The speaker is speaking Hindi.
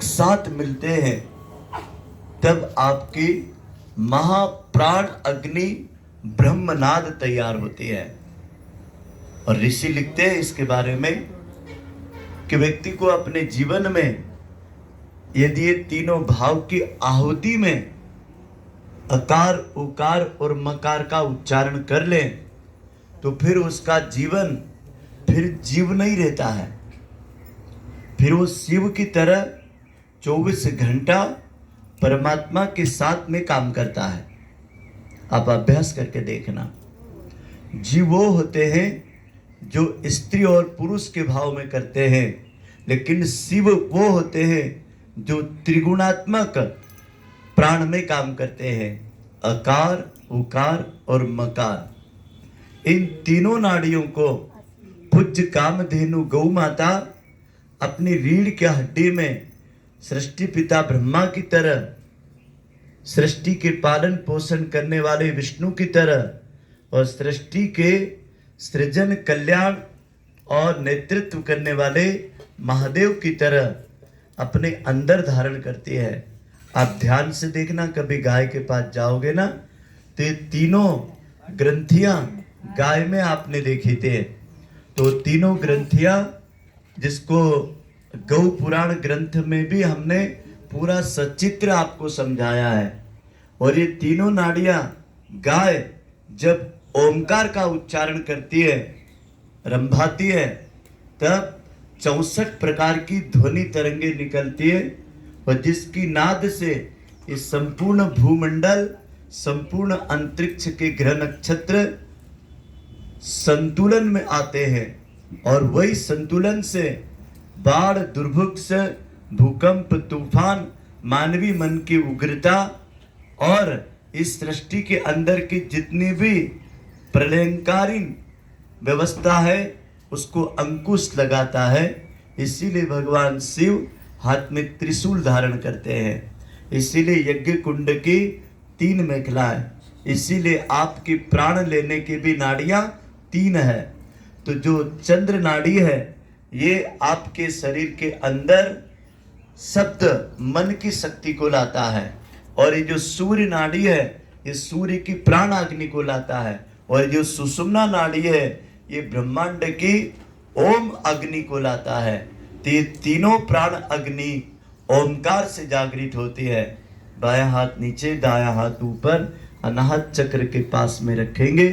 साथ मिलते हैं तब आपकी महाप्राण अग्नि ब्रह्मनाद तैयार होती है। और ऋषि लिखते हैं इसके बारे में कि व्यक्ति को अपने जीवन में यदि ये तीनों भाव की आहुति में अकार, उकार और मकार का उच्चारण कर ले तो फिर उसका जीवन फिर जीव नहीं रहता है, फिर वो शिव की तरह 24 घंटा परमात्मा के साथ में काम करता है। आप अभ्यास करके देखना। जीव वो होते हैं जो स्त्री और पुरुष के भाव में करते हैं, लेकिन शिव वो होते हैं जो त्रिगुणात्मक प्राण में काम करते हैं, अकार, उकार और मकार। इन तीनों नाड़ियों को पूज्य कामधेनु गौ माता अपनी रीढ़ की हड्डी में सृष्टि पिता ब्रह्मा की तरह, सृष्टि के पालन पोषण करने वाले विष्णु की तरह और सृष्टि के सृजन, कल्याण और नेतृत्व करने वाले महादेव की तरह अपने अंदर धारण करती है। आप ध्यान से देखना, कभी गाय के पास जाओगे ना तो ये तीनों ग्रंथियां गाय में आपने देखी थे। तो तीनों ग्रंथियां, जिसको गौ पुराण ग्रंथ में भी हमने पूरा सचित्र आपको समझाया है। और ये तीनों नाड़ियां गाय जब ओमकार का उच्चारण करती है, रंभाती है, तब 64 प्रकार की ध्वनि तरंगे निकलती है और जिसकी नाद से इस संपूर्ण भूमंडल, संपूर्ण अंतरिक्ष के ग्रह नक्षत्र संतुलन में आते हैं। और वही संतुलन से बाढ़, दुर्भिक्ष, भूकंप, तूफान, मानवीय मन की उग्रता और इस सृष्टि के अंदर की जितनी भी प्रलयंकारी व्यवस्था है उसको अंकुश लगाता है। इसीलिए भगवान शिव हाथ में त्रिशूल धारण करते हैं, इसीलिए यज्ञ कुंड की 3 मेखलाएं, इसीलिए आपकी प्राण लेने की भी नाड़ियां 3 है। तो जो चंद्र नाड़ी है ये आपके शरीर के अंदर शब्द, मन की शक्ति को लाता है। और ये जो सूर्य नाड़ी है ये सूर्य की प्राण अग्नि को लाता है। और जो सुषुम्ना नाड़ी है ये ब्रह्मांड की ओम अग्नि को लाता है। तो ये तीनों प्राण अग्नि ओमकार से जागृत होती है। बायां हाथ नीचे, दायां हाथ ऊपर, अनाहत चक्र के पास में रखेंगे।